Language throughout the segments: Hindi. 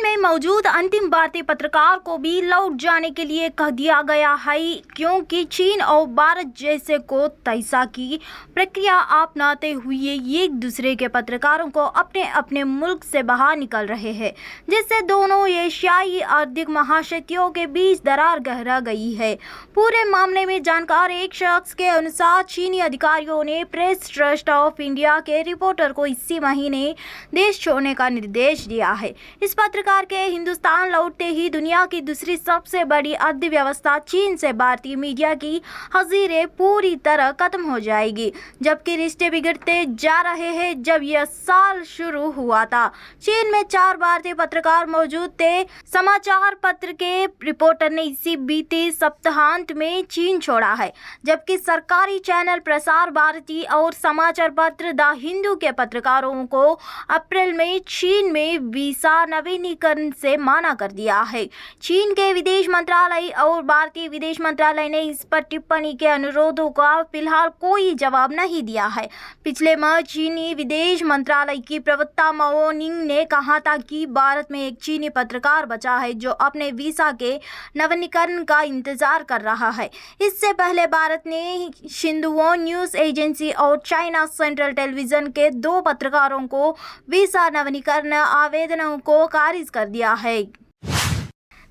में मौजूद अंतिम भारतीय पत्रकार को भी लौट जाने के लिए कह दिया गया है, क्योंकि चीन और भारत जैसे को तैसा की प्रक्रिया अपनाते हुए एक दूसरे के पत्रकारों को अपने अपने मुल्क से बाहर निकल रहे हैं, जिससे दोनों एशियाई आर्थिक महाशक्तियों के बीच दरार गहरा गई है। पूरे मामले में जानकार एक शख्स के अनुसार चीनी अधिकारियों ने प्रेस ट्रस्ट ऑफ इंडिया के रिपोर्टर को इसी महीने देश छोड़ने का निर्देश दिया है। इस पत्रकार के हिंदुस्तान लौटते ही दुनिया की दूसरी सबसे बड़ी अर्थव्यवस्था चीन से भारतीय मीडिया की हजीरें पूरी तरह खत्म हो जाएगी, जबकि रिश्ते बिगड़ते जा रहे हैं। जब यह साल शुरू हुआ था, चीन में 4 भारतीय पत्रकार मौजूद थे। समाचार पत्र के रिपोर्टर ने इसी बीते सप्ताहांत में चीन छोड़ा है, जबकि सरकारी चैनल प्रसार भारती और समाचार पत्र द हिंदू के पत्रकारों को अप्रैल में चीन में वीसा नवीनीकरण से मना कर दिया है। चीन के विदेश मंत्रालय और भारतीय विदेश मंत्रालय ने इस पर टिप्पणी के अनुरोधों का फिलहाल कोई जवाब नहीं दिया है। पिछले माह चीनी विदेश मंत्रालय की प्रवक्ता माओ निंग ने कहा था कि भारत में एक चीनी पत्रकार बचा है जो अपने वीसा के नवीनीकरण का इंतजार कर रहा है। इससे पहले भारत ने शिंदुओ न्यूज एजेंसी और चाइना सेंट्रल टेलीविजन के 2 पत्रकारों को वीसा नवीनीकरण आवेदनों को खारिज कर दिया है।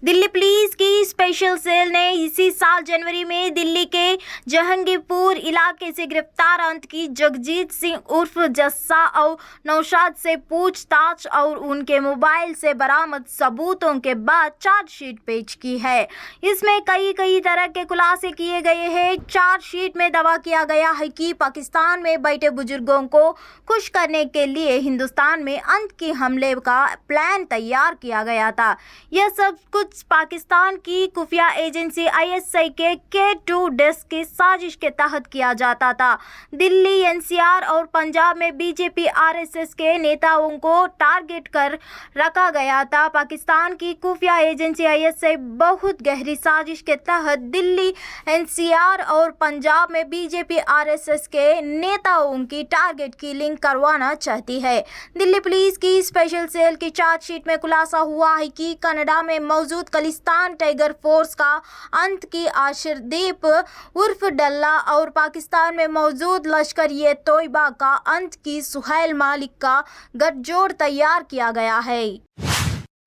दिल्ली पुलिस की स्पेशल सेल ने इसी साल जनवरी में दिल्ली के जहांगीरपुर इलाके से गिरफ्तार अंत की जगजीत सिंह उर्फ जस्सा और नौशाद से पूछताछ और उनके मोबाइल से बरामद सबूतों के बाद चार्जशीट पेश की है। इसमें कई तरह के खुलासे किए गए हैं। चार्जशीट में दावा किया गया है कि पाकिस्तान में बैठे बुजुर्गों को खुश करने के लिए हिंदुस्तान में अंत के हमले का प्लान तैयार किया गया था। यह सब कुछ पाकिस्तान की खुफिया एजेंसी ISI के K2 डेस्क की साजिश के तहत किया जाता था। दिल्ली, NCR और पंजाब में BJP RSS के नेताओं को टारगेट कर रखा गया था। पाकिस्तान की खुफिया एजेंसी ISI बहुत गहरी साजिश के तहत दिल्ली, NCR और पंजाब में BJP RSS के नेताओं की टारगेट किलिंग करवाना चाहती है। दिल्ली पुलिस की स्पेशल सेल की चार्जशीट में खुलासा हुआ है कि कनाडा में मौजूद खालिस्तान टाइगर फोर्स का अंत की आशिरदीप उर्फ डल्ला और पाकिस्तान में मौजूद लश्कर-ए-तोयबा का अंत की सुहैल मालिक का गठजोड़ तैयार किया गया है।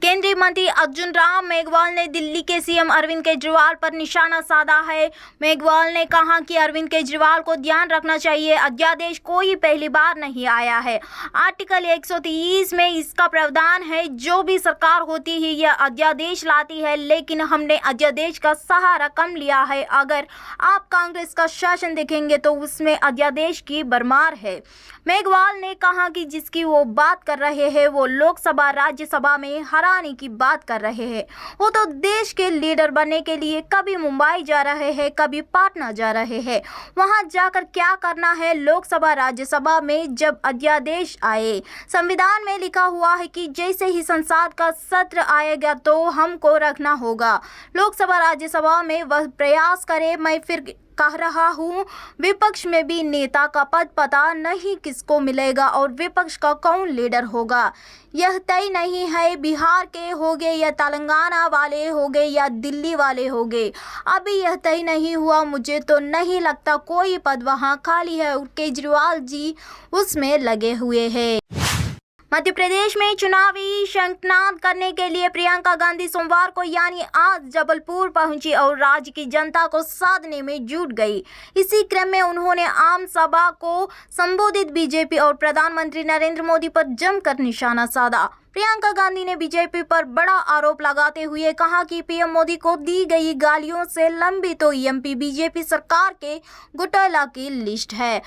केंद्रीय मंत्री अर्जुन राम मेघवाल ने दिल्ली के CM अरविंद केजरीवाल पर निशाना साधा है। मेघवाल ने कहा कि अरविंद केजरीवाल को ध्यान रखना चाहिए, अध्यादेश कोई पहली बार नहीं आया है। आर्टिकल 130 में इसका प्रावधान है, जो भी सरकार होती है यह अध्यादेश लाती है, लेकिन हमने अध्यादेश का सहारा कम लिया है। अगर आप कांग्रेस का शासन देखेंगे तो उसमें अध्यादेश की भरमार है। मेघवाल ने कहा कि जिसकी वो बात कर रहे हैं वो लोकसभा राज्यसभा में हराने की बात कर रहे हैं। वो तो देश के लीडर बनने के लिए कभी मुंबई जा रहे हैं, कभी पटना जा रहे हैं। वहां जाकर क्या करना है? लोकसभा राज्यसभा में जब अध्यादेश आए, संविधान में लिखा हुआ है कि जैसे ही संसद का सत्र आएगा तो हमको रखना होगा। लोकसभा राज्यसभा में वह प्रयास करे। मैं फिर कह रहा हूँ, विपक्ष में भी नेता का पद पता नहीं किसको मिलेगा और विपक्ष का कौन लीडर होगा यह तय नहीं है। बिहार के होंगे या तेलंगाना वाले होंगे या दिल्ली वाले होंगे, अभी यह तय नहीं हुआ। मुझे तो नहीं लगता कोई पद वहाँ खाली है और केजरीवाल जी उसमें लगे हुए हैं। मध्य प्रदेश में चुनावी शंखनाद करने के लिए प्रियंका गांधी सोमवार को यानी आज जबलपुर पहुंची और राज्य की जनता को साधने में जुट गई। इसी क्रम में उन्होंने आम सभा को संबोधित बीजेपी और प्रधानमंत्री नरेंद्र मोदी पर जमकर निशाना साधा। प्रियंका गांधी ने बीजेपी पर बड़ा आरोप लगाते हुए कहा कि PM मोदी को दी गई गालियों से लंबी तो MP बीजेपी सरकार के घोटाला की लिस्ट है।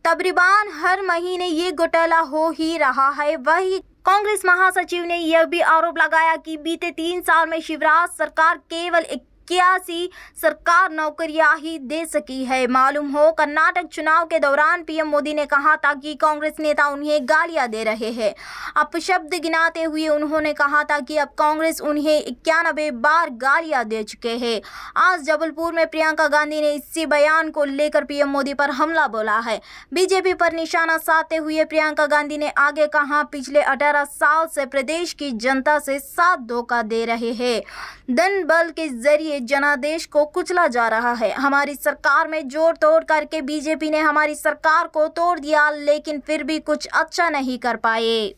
तकरीबन हर महीने ये घोटाला हो ही रहा है। वही कांग्रेस महासचिव ने यह भी आरोप लगाया कि बीते 3 साल में शिवराज सरकार केवल 81 सरकार नौकरियां ही दे सकी है। मालूम हो, कर्नाटक चुनाव के दौरान पीएम मोदी ने कहा था कि कांग्रेस नेता उन्हें गालियां दे रहे हैं। अपशब्द गिनाते हुए उन्होंने कहा था कि अब कांग्रेस उन्हें 91 बार गालियां दे चुके हैं। आज जबलपुर में प्रियंका गांधी ने इसी बयान को लेकर पीएम मोदी पर हमला बोला है। बीजेपी पर निशाना साधते हुए प्रियंका गांधी ने आगे कहा, पिछले 18 साल से प्रदेश की जनता से साथ धोखा दे रहे हैं। धन बल के जरिए जनादेश को कुचला जा रहा है। हमारी सरकार में जोड़ तोड़ करके बीजेपी ने हमारी सरकार को तोड़ दिया, लेकिन फिर भी कुछ अच्छा नहीं कर पाए।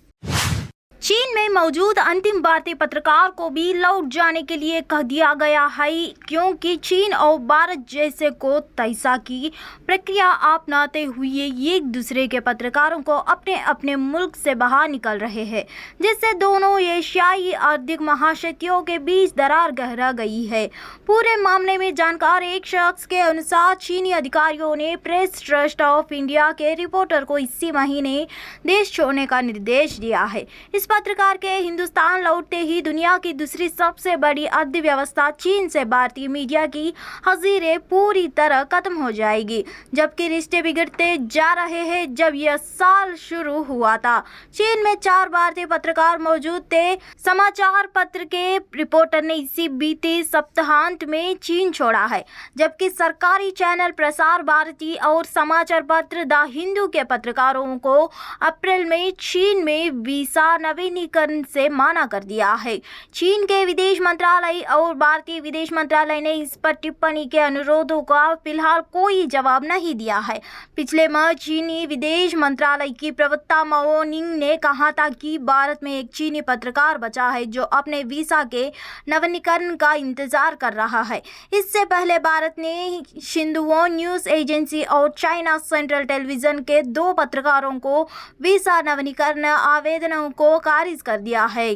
चीन में मौजूद अंतिम भारतीय पत्रकार को भी लौट जाने के लिए कह दिया गया है, क्योंकि चीन और भारत जैसे को तैसा की प्रक्रिया अपनाते हुए एक दूसरे के पत्रकारों को अपने अपने मुल्क से बाहर निकल रहे हैं, जिससे दोनों एशियाई आर्थिक महाशक्तियों के बीच दरार गहरा गई है। पूरे मामले में जानकार एक शख्स के अनुसार चीनी अधिकारियों ने प्रेस ट्रस्ट ऑफ इंडिया के रिपोर्टर को इसी महीने देश छोड़ने का निर्देश दिया है। इस पत्रकार के हिंदुस्तान लौटते ही दुनिया की दूसरी सबसे बड़ी अर्थव्यवस्था चीन से भारतीय मीडिया की हजीरें पूरी तरह खत्म हो जाएगी, जबकि रिश्ते बिगड़ते जा रहे हैं। जब यह साल शुरू हुआ था, चीन में 4 भारतीय पत्रकार मौजूद थे। समाचार पत्र के रिपोर्टर ने इसी बीते सप्ताहांत में चीन छोड़ा है, जबकि सरकारी चैनल प्रसार भारती और समाचार पत्र द हिंदू के पत्रकारों को अप्रैल में चीन में वीसा नवीनीकरण से माना कर दिया है। चीन के विदेश मंत्रालय और भारतीय विदेश मंत्रालय ने इस पर टिप्पणी के अनुरोधों का फिलहाल कोई जवाब नहीं दिया है। पिछले माह चीनी विदेश मंत्रालय की प्रवक्ता माओ निंग ने कहा था कि भारत में एक चीनी पत्रकार बचा है जो अपने वीसा के नवीनीकरण का इंतजार कर रहा है। इससे पहले भारत ने शिंदुओ न्यूज एजेंसी और चाइना सेंट्रल टेलीविजन के 2 पत्रकारों को वीसा नवीनीकरण आवेदनों को खारिज कर दिया है।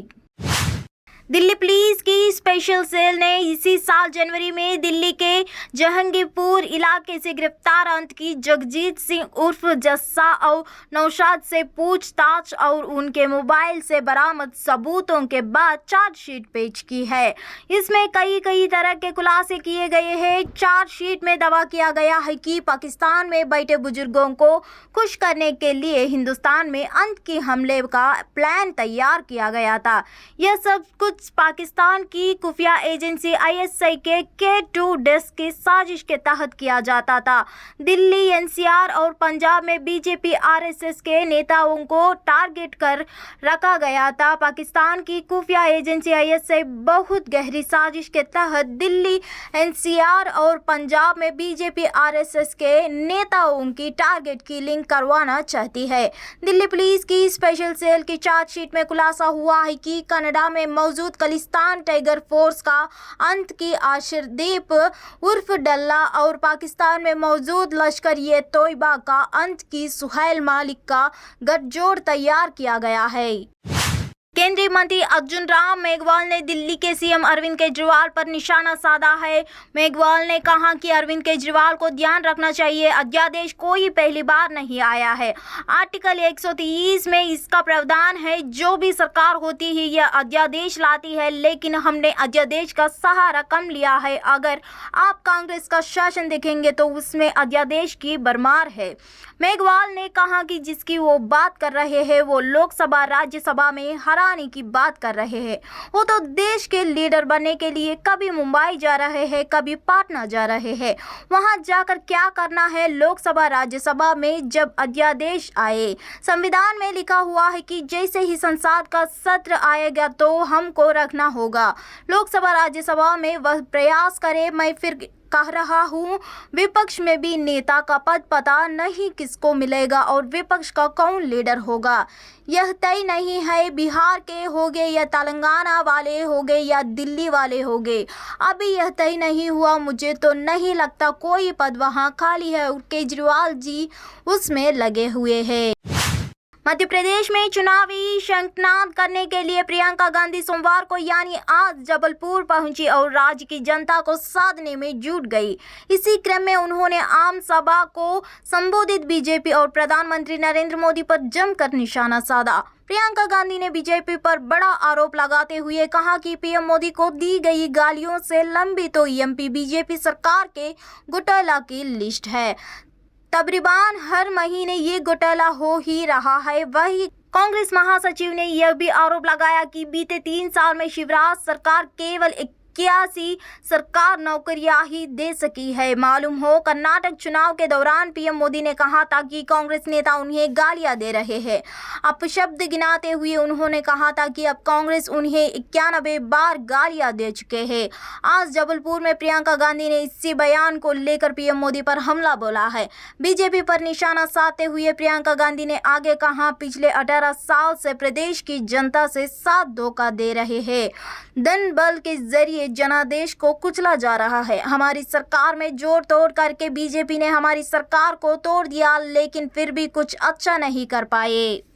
दिल्ली पुलिस की स्पेशल सेल ने इसी साल जनवरी में दिल्ली के जहांगीरपुर इलाके से गिरफ्तार आतंकी जगजीत सिंह उर्फ जस्सा और नौशाद से पूछताछ और उनके मोबाइल से बरामद सबूतों के बाद चार्जशीट पेश की है। इसमें कई तरह के खुलासे किए गए हैं। चार्जशीट में दावा किया गया है कि पाकिस्तान में बैठे बुजुर्गों को खुश करने के लिए हिंदुस्तान में आतंकी हमले का प्लान तैयार किया गया था। यह सब कुछ पाकिस्तान की खुफिया एजेंसी ISI के K2 डेस्क की साजिश के तहत किया जाता था। दिल्ली, NCR और पंजाब में बीजेपी RSS के नेताओं को टारगेट कर रखा गया था। पाकिस्तान की खुफिया एजेंसी ISI बहुत गहरी साजिश के तहत दिल्ली, NCR और पंजाब में बीजेपी RSS के नेताओं की टारगेट किलिंग करवाना चाहती है। दिल्ली पुलिस की स्पेशल सेल की चार्जशीट में खुलासा हुआ है कि कनाडा में मौजूद खालिस्तान टाइगर फोर्स का आतंकी अर्शदीप उर्फ डल्ला और पाकिस्तान में मौजूद लश्कर-ए-तोयबा का आतंकी सुहेल मलिक का गठजोड़ तैयार किया गया है। केंद्रीय मंत्री अर्जुन राम मेघवाल ने दिल्ली के CM अरविंद केजरीवाल पर निशाना साधा है। मेघवाल ने कहा कि अरविंद केजरीवाल को ध्यान रखना चाहिए, अध्यादेश कोई पहली बार नहीं आया है। आर्टिकल 130 में इसका प्रावधान है, जो भी सरकार होती है यह अध्यादेश लाती है, लेकिन हमने अध्यादेश का सहारा कम लिया है। अगर आप कांग्रेस का शासन देखेंगे तो उसमें अध्यादेश की भरमार है। मेघवाल ने कहा कि जिसकी वो बात कर रहे हैं वो लोकसभा राज्यसभा में हराने की बात कर रहे हैं। वो तो देश के लीडर बनने के लिए कभी मुंबई जा रहे हैं, कभी पटना जा रहे हैं। वहां जाकर क्या करना है? लोकसभा राज्यसभा में जब अध्यादेश आए, संविधान में लिखा हुआ है कि जैसे ही संसद का सत्र आएगा तो हमको रखना होगा। लोकसभा राज्यसभा में वह प्रयास करे। मैं फिर कह रहा हूँ, विपक्ष में भी नेता का पद पता नहीं किसको मिलेगा और विपक्ष का कौन लीडर होगा यह तय नहीं है। बिहार के होंगे या तेलंगाना वाले होंगे या दिल्ली वाले होंगे, अभी यह तय नहीं हुआ। मुझे तो नहीं लगता कोई पद वहाँ खाली है और केजरीवाल जी उसमें लगे हुए हैं। मध्य प्रदेश में चुनावी शंखनाद करने के लिए प्रियंका गांधी सोमवार को यानी आज जबलपुर पहुंची और राज्य की जनता को साधने में जुट गई। इसी क्रम में उन्होंने आम सभा को संबोधित बीजेपी और प्रधानमंत्री नरेंद्र मोदी पर जमकर निशाना साधा। प्रियंका गांधी ने बीजेपी पर बड़ा आरोप लगाते हुए कहा कि पीएम मोदी को दी गई गालियों से लंबी तो एमपी बीजेपी सरकार के घोटाला की लिस्ट है। तकरीबन हर महीने ये घोटाला हो ही रहा है। वही कांग्रेस महासचिव ने यह भी आरोप लगाया कि बीते 3 साल में शिवराज सरकार केवल 81 सरकार नौकरियां ही दे सकी है। मालूम हो कर्नाटक चुनाव के दौरान पीएम मोदी ने कहा था कि कांग्रेस नेता उन्हें गालियां दे रहे हैं। अपशब्द गिनाते हुए उन्होंने कहा था कि अब कांग्रेस उन्हें 91 बार गालियां दे चुके हैं। आज जबलपुर में प्रियंका गांधी ने इसी बयान को लेकर पीएम मोदी पर हमला बोला है। बीजेपी पर निशाना साधते हुए प्रियंका गांधी ने आगे कहा, पिछले 18 साल से प्रदेश की जनता से साथ धोखा दे रहे हैं। धन बल के जरिए जनादेश को कुचला जा रहा है। हमारी सरकार में जोड़ तोड़ करके बीजेपी ने हमारी सरकार को तोड़ दिया, लेकिन फिर भी कुछ अच्छा नहीं कर पाए।